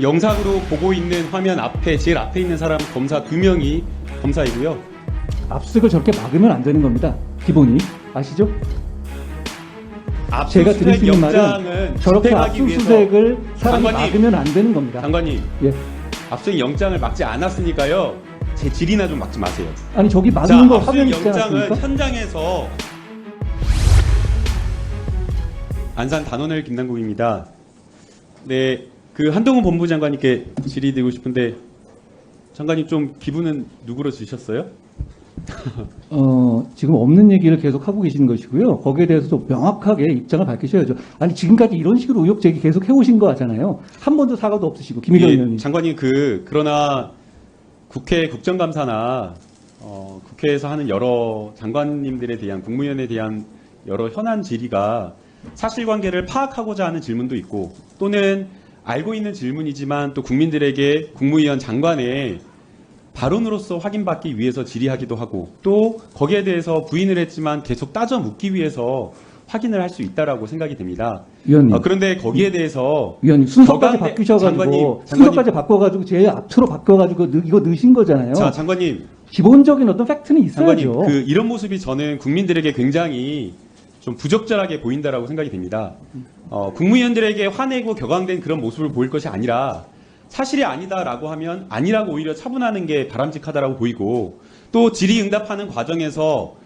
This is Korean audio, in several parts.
영상으로 보고 있는 화면 앞에 제일 앞에 있는 사람 검사 2명이 검사이고요. 압수수색을 저렇게 막으면 안 되는 겁니다. 기본이 아시죠? 제가 드릴 수 있는 말은 저렇게 압수수색을 사람이 막으면 안 되는 겁니다. 장관님, 예. 압수수색 영장을 막지 않았으니까요. 제 질이나 좀 막지 마세요. 아니 저기 막는 거 압수수색 화면이 있지 영장은 않습니까? 현장에서 안산 단원을 김남국입니다. 네, 그 한동훈 법무장관님께 질의드리고 싶은데 장관님 좀 기분은 누구로 주셨어요? 지금 없는 얘기를 계속 하고 계시는 것이고요. 거기에 대해서도 명확하게 입장을 밝히셔야죠. 아니 지금까지 이런 식으로 의혹 제기 계속 해오신 거 하잖아요. 한 번도 사과도 없으시고 김의겸 의원님. 장관님 그러나 국회 국정감사나 국회에서 하는 여러 장관님들에 대한 국무위원에 대한 여러 현안 질의가 사실관계를 파악하고자 하는 질문도 있고 또는 알고 있는 질문이지만 또 국민들에게 국무위원 장관의 발언으로서 확인받기 위해서 질의하기도 하고 또 거기에 대해서 부인을 했지만 계속 따져 묻기 위해서 확인을 할 수 있다라고 생각이 됩니다. 위원님. 그런데 거기에 대해서 위원님 순서까지 바뀌셔가지고 순서까지 바꿔가지고 제 앞으로 바꿔가지고 이거 넣으신 거잖아요. 자 장관님 기본적인 어떤 팩트는 있어야죠. 장관님 이런 모습이 저는 국민들에게 굉장히 좀 부적절하게 보인다라고 생각이 됩니다. 국무위원들에게 화내고 격앙된 그런 모습을 보일 것이 아니라 사실이 아니다라고 하면 아니라고 오히려 차분하는 게 바람직하다라고 보이고 또 질의응답하는 과정에서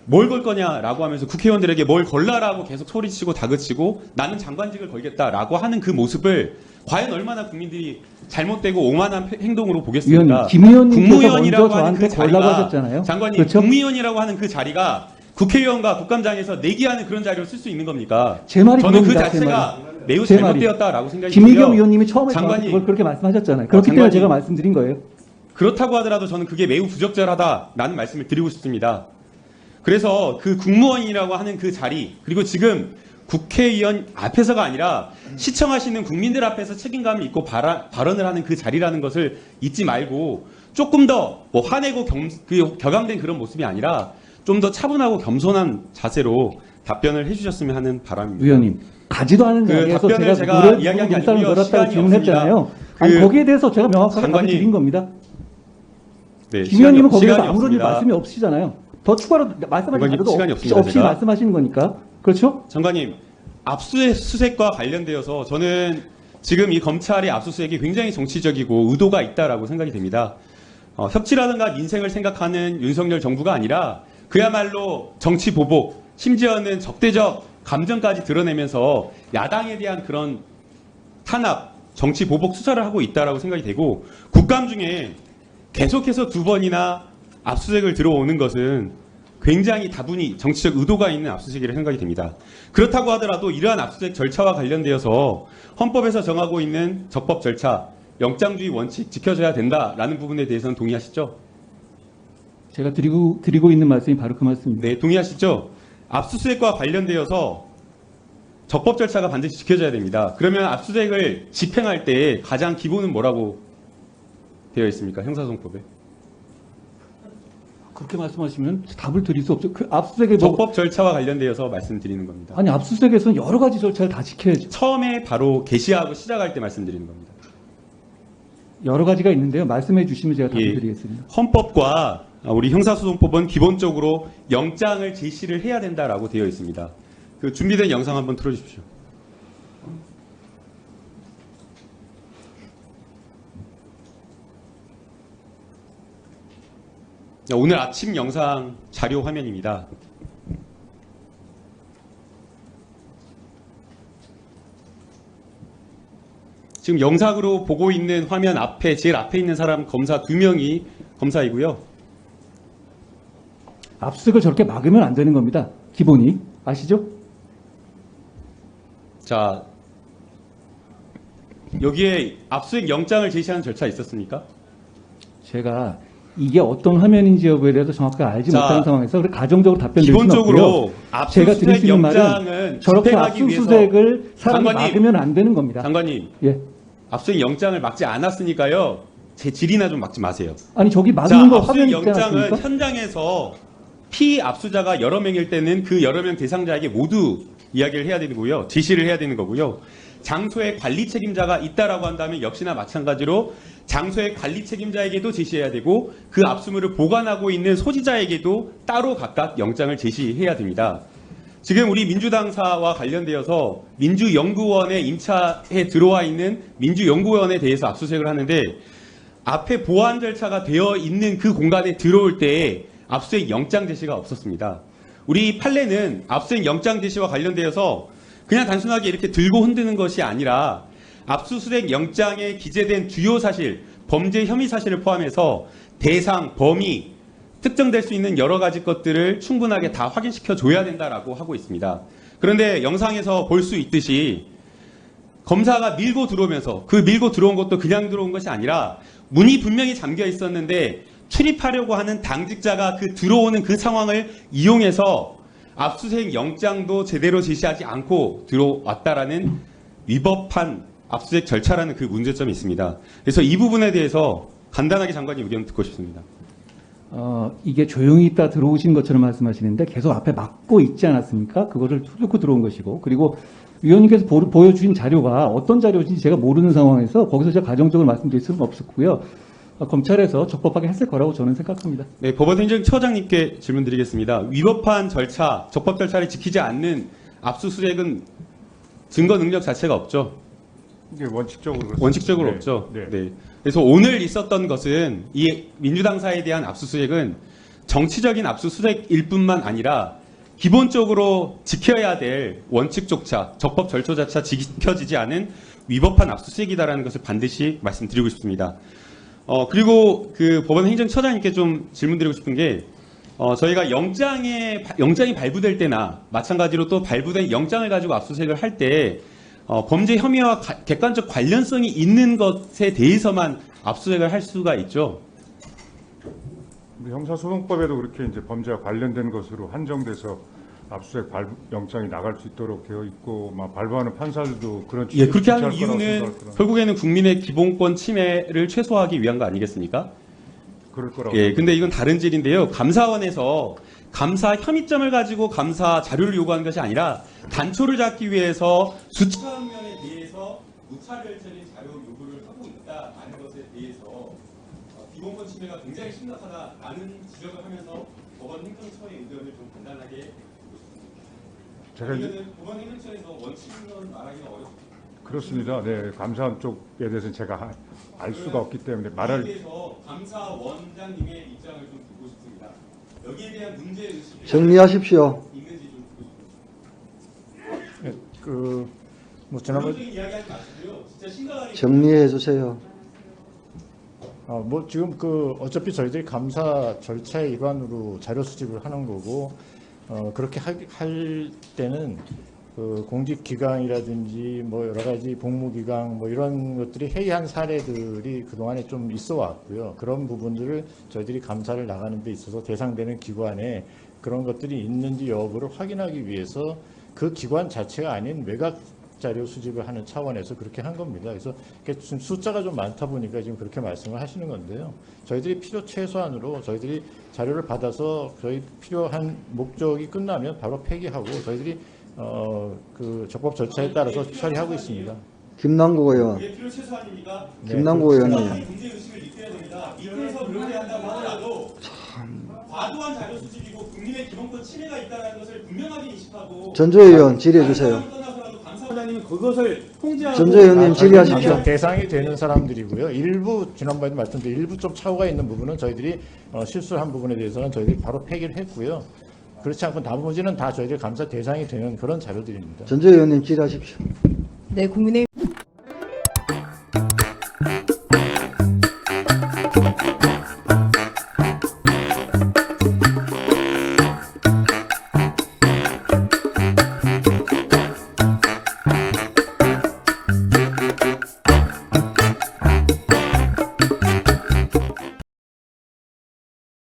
뭘 걸 거냐라고 하면서 국회의원들에게 뭘 걸라라고 계속 소리치고 다그치고 나는 장관직을 걸겠다라고 하는 그 모습을 과연 얼마나 국민들이 잘못되고 오만한 행동으로 보겠습니까? 위원님, 김 의원님께서 국무위원이라고 먼저 하는 그 저한테 걸라고 자리가 하셨잖아요. 장관님 그렇죠? 국무위원이라고 하는 그 자리가 국회의원과 국감장에서 내기하는 그런 자리로 쓸 수 있는 겁니까? 제 말이 저는 그 그겁니다, 제 자체가 매우 제 말이. 잘못되었다라고 생각이 김의겸 들고요. 의원님이 처음에 장관님, 그걸 그렇게 말씀하셨잖아요. 그렇기 때문에 장관님. 제가 말씀드린 거예요. 그렇다고 하더라도 저는 그게 매우 부적절하다라는 말씀을 드리고 싶습니다. 그래서 그 국무원이라고 하는 그 자리 그리고 지금 국회의원 앞에서가 아니라 시청하시는 국민들 앞에서 책임감이 있고 발언을 하는 그 자리라는 것을 잊지 말고 조금 더 뭐 화내고 격앙된 그런 모습이 아니라 좀 더 차분하고 겸손한 자세로 답변을 해주셨으면 하는 바람입니다. 위원님 가지도 않은 그 자리에서 답변을 제가 제가 이야기한 게 물살을 아니고요. 걸었다고 시간이 질문했잖아요. 아니 그 거기에 대해서 제가 명확하게 답을 장관님. 드린 겁니다. 네, 김 의원님은 거기에서 시간이 아무런 없습니다. 말씀이 없으시잖아요. 더 추가로 말씀하신 장관님, 자료도 시간이 없습니다, 없이 제가. 말씀하시는 거니까. 그렇죠? 장관님, 압수수색과 관련되어서 저는 지금 이 검찰의 압수수색이 굉장히 정치적이고 의도가 있다라고 생각이 됩니다. 협치라든가 민생을 생각하는 윤석열 정부가 아니라 그야말로 정치 보복, 심지어는 적대적 감정까지 드러내면서 야당에 대한 그런 탄압, 정치 보복 수사를 하고 있다라고 생각이 되고 국감 중에 계속해서 2번이나 압수수색을 들어오는 것은 굉장히 다분히 정치적 의도가 있는 압수수색이라 생각이 됩니다. 그렇다고 하더라도 이러한 압수수색 절차와 관련되어서 헌법에서 정하고 있는 적법 절차, 영장주의 원칙 지켜져야 된다라는 부분에 대해서는 동의하시죠? 제가 드리고 있는 말씀이 바로 그 말씀입니다. 네, 동의하시죠? 압수수색과 관련되어서 적법 절차가 반드시 지켜져야 됩니다. 그러면 압수수색을 집행할 때 가장 기본은 뭐라고 되어 있습니까? 형사소송법에. 그렇게 말씀하시면 답을 드릴 수 없죠. 그 압수수색에 적법 절차와 관련되어서 말씀드리는 겁니다. 아니 압수수색에서는 여러 가지 절차를 다 지켜야죠. 처음에 바로 개시하고 시작할 때 말씀드리는 겁니다. 여러 가지가 있는데요. 말씀해 주시면 제가 답을 예. 드리겠습니다. 헌법과 우리 형사소송법은 기본적으로 영장을 제시를 해야 된다라고 되어 있습니다. 그 준비된 영상 한번 틀어주십시오. 오늘 아침 영상 자료 화면입니다. 지금 영상으로 보고 있는 화면 앞에 제일 앞에 있는 사람 검사 2명이 검사이고요. 압수수색을 저렇게 막으면 안 되는 겁니다. 기본이 아시죠? 자, 여기에 압수수색 영장을 제시하는 절차 있었습니까? 제가 이게 어떤 화면인지 여부에 대해서 정확하게 알지 자, 못하는 상황에서 그렇게 가정적으로 답변 드릴 수는 없고요. 기본적으로 제가 드릴 수 압수수색 있는 말은 영장은 저렇게 집행하기 위해서 압수수색을 사람이 장관님, 막으면 안 되는 겁니다. 장관님, 예. 압수수색 영장을 막지 않았으니까요. 제 질이나 좀 막지 마세요. 아니 저기 자, 막는 거 압수수색 화면 있지 영장은 않습니까? 현장에서 피압수자가 여러 명일 때는 그 여러 명 대상자에게 모두 이야기를 해야 되는 거고요. 제시를 해야 되는 거고요. 장소의 관리 책임자가 있다라고 한다면 역시나 마찬가지로 장소의 관리 책임자에게도 제시해야 되고 그 압수물을 보관하고 있는 소지자에게도 따로 각각 영장을 제시해야 됩니다. 지금 우리 민주당사와 관련되어서 민주연구원에 임차에 들어와 있는 민주연구원에 대해서 압수수색을 하는데 앞에 보안 절차가 되어 있는 그 공간에 들어올 때에 압수수색 영장 제시가 없었습니다. 우리 판례는 압수수색 영장 제시와 관련되어서 그냥 단순하게 이렇게 들고 흔드는 것이 아니라 압수수색 영장에 기재된 주요 사실, 범죄 혐의 사실을 포함해서 대상, 범위, 특정될 수 있는 여러 가지 것들을 충분하게 다 확인시켜 줘야 된다라고 하고 있습니다. 그런데 영상에서 볼 수 있듯이 검사가 밀고 들어오면서 그 밀고 들어온 것도 그냥 들어온 것이 아니라 문이 분명히 잠겨 있었는데 출입하려고 하는 당직자가 그 들어오는 그 상황을 이용해서 압수수색 영장도 제대로 제시하지 않고 들어왔다라는 위법한 압수수색 절차라는 그 문제점이 있습니다. 그래서 이 부분에 대해서 간단하게 장관님 의견 듣고 싶습니다. 이게 조용히 있다 들어오신 것처럼 말씀하시는데 계속 앞에 막고 있지 않았습니까? 그거를 뚫고 들어온 것이고, 그리고 위원님께서 보여주신 자료가 어떤 자료인지 제가 모르는 상황에서 거기서 제가 가정적으로 말씀드릴 수는 없었고요. 검찰에서 적법하게 했을 거라고 저는 생각합니다. 네, 법원행정처장님께 질문드리겠습니다. 위법한 절차, 적법 절차를 지키지 않는 압수수색은 증거 능력 자체가 없죠. 이게 원칙적으로 그렇습니다. 원칙적으로 네, 없죠. 네. 네. 그래서 오늘 있었던 것은 이 민주당사에 대한 압수수색은 정치적인 압수수색일 뿐만 아니라 기본적으로 지켜야 될 원칙조차, 적법 절차조차 지켜지지 않은 위법한 압수수색이다라는 것을 반드시 말씀드리고 싶습니다. 그리고 그 법원 행정처장님께 좀 질문드리고 싶은 게, 저희가 영장이 발부될 때나 마찬가지로 또 발부된 영장을 가지고 압수수색을 할 때, 범죄 혐의와 객관적 관련성이 있는 것에 대해서만 압수수색을 할 수가 있죠. 우리 형사소송법에도 그렇게 이제 범죄와 관련된 것으로 한정돼서 압수수색 영장이 나갈 수 있도록 되어 있고, 막 발부하는 판사들도 그런 예, 그렇게 하는 취지할 거라고 이유는 생각하거나 결국에는 국민의 기본권 침해를 최소화하기 위한 거 아니겠습니까? 그럴 거라고. 예, 근데 이건 다른 질인데요. 감사원에서 감사 혐의점을 가지고 감사 자료를 요구하는 것이 아니라 단초를 잡기 위해서 수천 면에 대해서 무차별적인 자료 요구를 하고 있다라는 것에 대해서 기본권 침해가 굉장히 심각하다라는 지적을 하면서 법원 행정처의 의견을 좀 간단하게 듣고 싶습니다. 제가 이제 아니면은 법원 행정처에서 원칙은 말하기가 어렵습니다. 그렇습니다. 네, 감사원 쪽에 대해서는 제가 알 수가 없기 때문에 여기에 말할 대해서 감사원장님의 입장을 좀 듣고 싶습니다. 여기에 대한 문제 의식이 정리하십시오. 있는지 좀 듣고 싶습니다. 뭐 지난번 적인 이야기하지 마시고요. 진짜 심각하게 정리해 주세요. 뭐 지금 어차피 저희들이 감사 절차의 일환으로 자료 수집을 하는 거고 그렇게 할 때는 공직 기강이라든지 뭐 여러 가지 복무 기강 뭐 이런 것들이 해이한 사례들이 그동안에 좀 있어 왔고요. 그런 부분들을 저희들이 감사를 나가는 데 있어서 대상되는 기관에 그런 것들이 있는지 여부를 확인하기 위해서 그 기관 자체가 아닌 외곽 자료 수집을 하는 차원에서 그렇게 한 겁니다. 그래서 지금 숫자가 좀 많다 보니까 지금 그렇게 말씀을 하시는 건데요. 저희들이 필요 최소한으로 저희들이 자료를 받아서 저희 필요한 목적이 끝나면 바로 폐기하고 저희들이 그 적법 절차에 따라서 처리하고 있습니다. 김남국 의원. 그게 필요 최소한입니까? 김남국 의원님. 문제 의식을 익혀야 됩니다. 밑에서 그렇게 한다고 하더라도 과도한 자료 수집이고 국민의 기본권 침해가 있다는 것을 분명하게 인식하고 전조 의원 질의해 주세요. 감사원장님은 그것을 통제하고 전조 의원님 질의하십시오. 대상이 되는 사람들이고요. 일부 지난번에도 말씀드린 일부 좀 차후가 있는 부분은 저희들이 실수를 한 부분에 대해서는 저희들이 바로 폐기를 했고요. 그렇지 않고 나머지는 다 저희들 감사 대상이 되는 그런 자료들입니다. 전조 의원님 질의하십시오. 네, 국민의힘